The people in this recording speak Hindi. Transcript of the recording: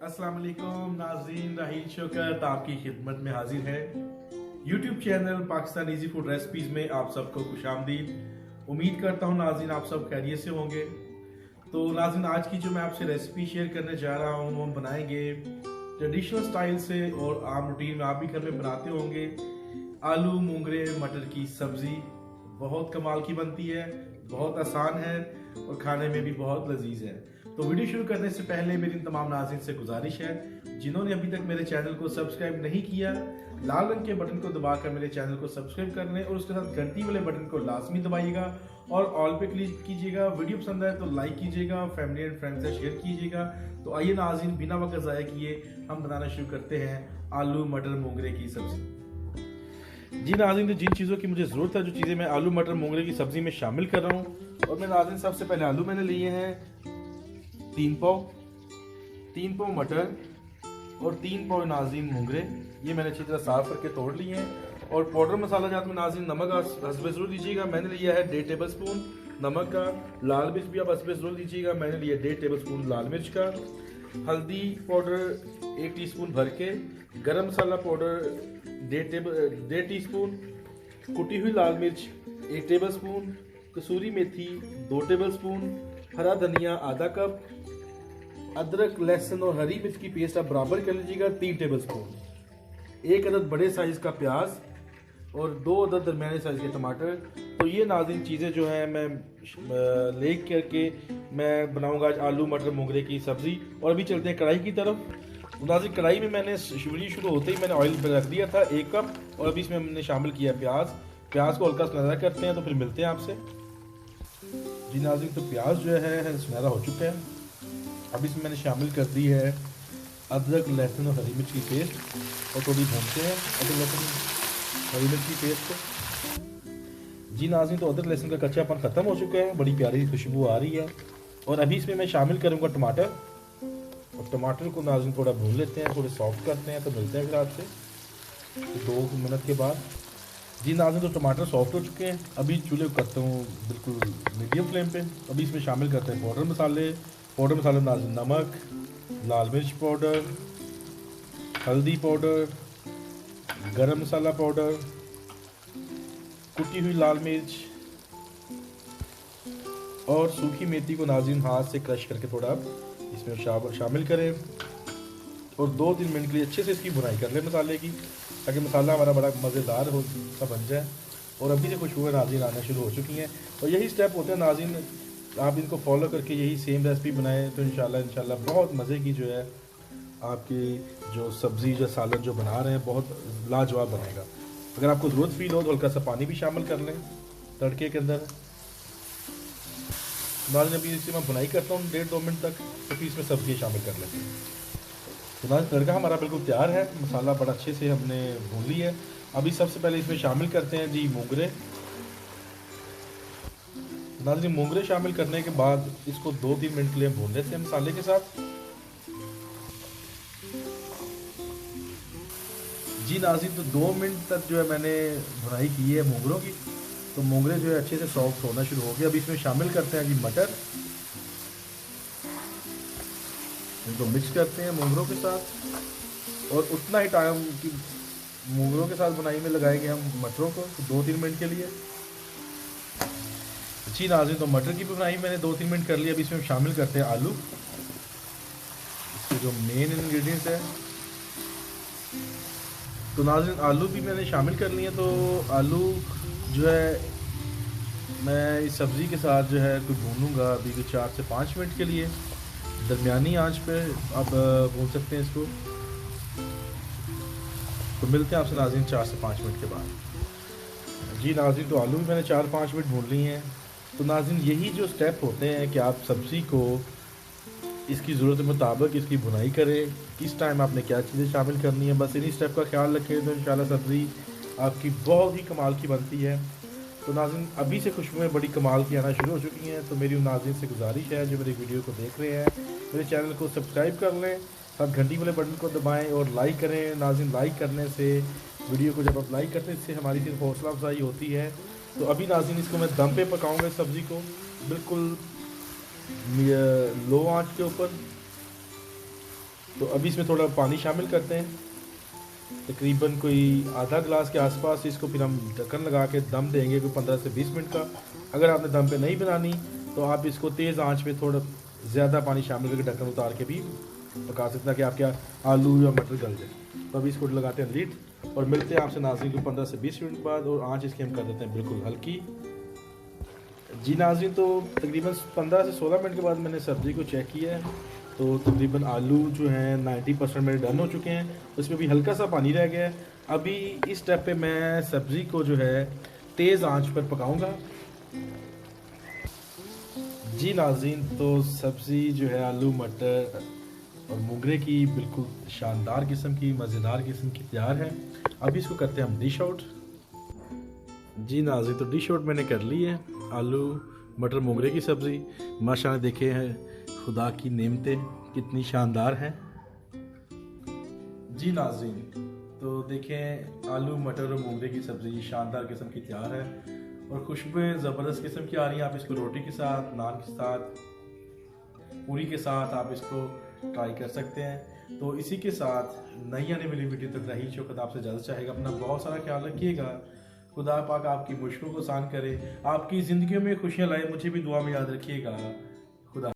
अस्सलाम वालेकुम नाज़रीन, राहील शौकत आपकी खिदमत में हाजिर है। YouTube channel Pakistan easy food recipes में आप सबको खुशामदीद। उम्मीद करता हूँ नाज़रीन आप सब खैरियत से होंगे। तो नाज़रीन आज की जो मैं आपसे रेसिपी शेयर करने जा रहा हूँ वो हम बनाएंगे ट्रेडिशनल स्टाइल से और आम रूटीन में आप भी घर में बनाते होंगे, आलू मूंगरे मटर की सब्ज़ी। बहुत कमाल की बनती है, बहुत आसान है और खाने में भी बहुत लजीज है। तो वीडियो शुरू करने से पहले मेरी तमाम नाज़रीन से गुजारिश है, जिन्होंने अभी तक मेरे चैनल को सब्सक्राइब नहीं किया, लाल रंग के बटन को दबाकर मेरे चैनल को सब्सक्राइब कर लें और उसके साथ घंटी वाले बटन को लाजमी दबाइएगा और ऑल पे क्लिक कीजिएगा। वीडियो पसंद आए तो लाइक कीजिएगा, फैमिली एंड फ्रेंड्स से शेयर कीजिएगा। तो आइए नाज़रीन बिना वक्त ज़ाया किए हम बनाना शुरू करते हैं आलू मटर मोंगरे की सब्ज़ी। जी नाज़रीन, तो जिन चीज़ों की मुझे ज़रूरत है, जो चीज़ें मैं आलू मटर मोंगरे की सब्ज़ी में शामिल कर रहा हूँ, और मैं नाज़रीन सबसे पहले आलू मैंने लिए हैं 3 पाव मटर और 3 पाव नाज़रीन मोंगरे। ये मैंने अच्छी तरह साफ करके तोड़ लिए हैं। और पाउडर मसाला जात में नाज़रीन नमक हस्बे ज़रूर लीजिएगा, मैंने लिया है 1.5 टेबल स्पून नमक का। लाल मिर्च भी आप हस्बे ज़रूर लीजिएगा, मैंने लिया 1.5 टेबल स्पून लाल मिर्च का। हल्दी पाउडर 1 टीस्पून भर के, गरम मसाला पाउडर 1.5 टीस्पून, कुटी हुई लाल मिर्च 1 टेबल स्पून, कसूरी मेथी 2 टेबल स्पून, हरा धनिया आधा कप, अदरक लहसुन और हरी मिर्च की पेस्ट आप बराबर कर लीजिएगा 3 टेबल स्पून, 1 अदद बड़े साइज का प्याज और 2 अदद दरमियाने साइज के टमाटर। तो ये नाज़रीन चीज़ें जो हैं मैं ले करके मैं बनाऊंगा आज आलू मटर मोंगरे की सब्ज़ी। और अभी चलते हैं कढ़ाई की तरफ। तो नाज़रीन कढ़ाई में मैंने वीडियो शुरू होते ही मैंने ऑयल रख दिया था 1 कप, और अभी इसमें हमने शामिल किया प्याज को हल्का सुनहरा करते हैं, तो फिर मिलते हैं आपसे। जी नाज़रीन, तो प्याज जो है सुनहरा हो चुका है। अब इसमें मैंने शामिल कर दी है अदरक लहसुन और हरी मिर्च की पेस्ट, और थोड़ी भूनते हैं अदरक लहसुन हरी मिर्च की पेस्ट को। जी नाज़रीन, तो अदरक लहसुन का कच्चापन ख़त्म हो चुका है, बड़ी प्यारी खुशबू आ रही है। और अभी इसमें मैं शामिल करूँगा टमाटर, और टमाटर को नाज़रीन थोड़ा भून लेते हैं, थोड़े सॉफ्ट करते हैं, तो मिलते हैं फिर आपसे 2 मिनट के बाद। जी नाज़रीन, तो टमाटर सॉफ्ट हो चुके हैं। अभी चूल्हे को करता हूँ बिल्कुल मीडियम फ्लेम पे। अभी इसमें शामिल करते हैं पाउडर मसाले नाज़रीन नमक, लाल मिर्च पाउडर, हल्दी पाउडर, गरम मसाला पाउडर, कुटी हुई लाल मिर्च और सूखी मेथी को नाज़रीन हाथ से क्रश करके थोड़ा इसमें शामिल करें, और 2-3 मिनट के लिए अच्छे से इसकी भुनाई कर लें मसाले की, ताकि मसाला हमारा बड़ा मज़ेदार हो सा बन जाए। और अभी से खुशबू नाज़रीन आना शुरू हो चुकी हैं। और यही स्टेप होते हैं नाज़रीन, आप इनको फॉलो करके यही सेम रेसिपी बनाएं तो इंशाल्लाह बहुत मज़े की जो है आपकी जो सब्ज़ी जो सालन जो बना रहे हैं बहुत लाजवाब बनेगा। अगर आपको ज़रूरत फील हो तो हल्का सा पानी भी शामिल कर लें तड़के के अंदर। नाज़रीन अभी इसकी मैं बुनाई करता हूँ 1.5-2 मिनट तक, तो फिर इसमें सब्ज़ी शामिल कर लेते हैं। तो नाज़रीन तड़का हमारा बिल्कुल तैयार है, मसाला बड़ा अच्छे से हमने भून लिया है। अभी सबसे पहले इसमें शामिल करते हैं जी मोंगरे। नाज़रीन मोंगरे शामिल करने के बाद इसको 2-3 मिनट के लिए भून लेते हैं मसाले के साथ। जी नाज़रीन, तो 2 मिनट तक जो है मैंने भुनाई की है मोंगरों की, तो मोंगरे जो है अच्छे से सॉफ्ट होना शुरू हो गया। अभी इसमें शामिल करते हैं जी मटर, इनको मिक्स करते हैं मोंगरों के साथ, और उतना ही टाइम की मोंगरों के साथ बुनाई में लगाएंगे हम मटरों को 2-3 मिनट के लिए। जी नाज़रीन, तो मटर की भी बुनाई मैंने 2-3 मिनट कर लिया। अभी इसमें शामिल करते हैं आलू, इसके जो मेन इंग्रेडिएंट्स है। तो नाज़रीन आलू भी मैंने शामिल कर लिए। तो आलू जो है मैं इस सब्ज़ी के साथ जो है कुछ भूनूंगा अभी 4 से 5 मिनट के लिए, दरमियानी आंच पे आप भून सकते हैं इसको। तो मिलते हैं आपसे नाज़रीन 4 से 5 मिनट के बाद। जी नाज़रीन, तो आलू भी मैंने 4-5 मिनट भून लिए हैं। तो नाज़रीन यही जो स्टेप होते हैं कि आप सब्ज़ी को इसकी ज़रूरत के मुताबिक इसकी भुनाई करें, किस टाइम आपने क्या चीज़ें शामिल करनी है, बस इन्हीं स्टेप का ख्याल रखें तो इंशाल्लाह सब्ज़ी आपकी बहुत ही कमाल की बनती है। तो नाज़रीन अभी से खुशबुएं बड़ी कमाल की आना शुरू हो चुकी हैं। तो मेरी उन नाज़रीन से गुजारिश है जो मेरी वीडियो को देख रहे हैं, मेरे चैनल को सब्सक्राइब कर लें, साथ घंटी वाले बटन को दबाएँ और लाइक करें। नाज़रीन लाइक करने से, वीडियो को जब आप लाइक करते हैं इससे हमारी सिर्फ हौसला अफजाई होती है। तो अभी नाज़रीन इसको मैं दम पे पकाऊंगा इस सब्ज़ी को बिल्कुल लो आंच के ऊपर। तो अभी इसमें थोड़ा पानी शामिल करते हैं, तकरीबन कोई आधा गिलास के आसपास। इसको फिर हम ढक्कन लगा के दम देंगे कोई 15 से 20 मिनट का। अगर आपने दम पे नहीं बनानी तो आप इसको तेज़ आंच पे थोड़ा ज़्यादा पानी शामिल करके ढक्कन उतार के भी पका सकते हैं कि आपके आलू या मटर गल जाए। तो अभी इसको लगाते हैं लीड और मिलते हैं आपसे नाज़रीन को 15 से 20 मिनट बाद। और आंच इसकी हम कर देते हैं बिल्कुल हल्की। जी नाज़रीन, तो तकरीबन 15 से 16 मिनट के बाद मैंने सब्ज़ी को चेक किया है, तो तकरीबन आलू जो हैं 90% मेरे डन हो चुके हैं। उसमें भी हल्का सा पानी रह गया है। अभी इस स्टेप पे मैं सब्ज़ी को जो है तेज़ आंच पर पकाऊंगा। जी नाज़रीन, तो सब्ज़ी जो है आलू मटर और मोगरे की बिल्कुल शानदार किस्म की, मज़ेदार किस्म की तैयार है। अभी इसको करते हैं हम डिश आउट। जी नाज़रीन, तो डिश आउट मैंने कर ली है। आलू मटर मोगरे की सब्ज़ी माशाल्लाह देखे हैं, खुदा की नेमतें कितनी शानदार हैं। जी नाज़रीन, तो देखें आलू मटर और मोगरे की सब्ज़ी शानदार किस्म की तैयार है और खुशबुएं ज़बरदस्त किस्म की आ रही हैं। आप इसको रोटी के साथ, नान के साथ, पूरी के साथ आप इसको ट्राई कर सकते हैं। तो इसी के साथ नई आने वाली वीडियो तक रही शौकत आपसे इजाज़त चाहेगा। अपना बहुत सारा ख्याल रखिएगा। खुदा पाक आपकी मुश्किलों को आसान करे, आपकी ज़िंदगी में खुशियाँ लाए। मुझे भी दुआ में याद रखिएगा।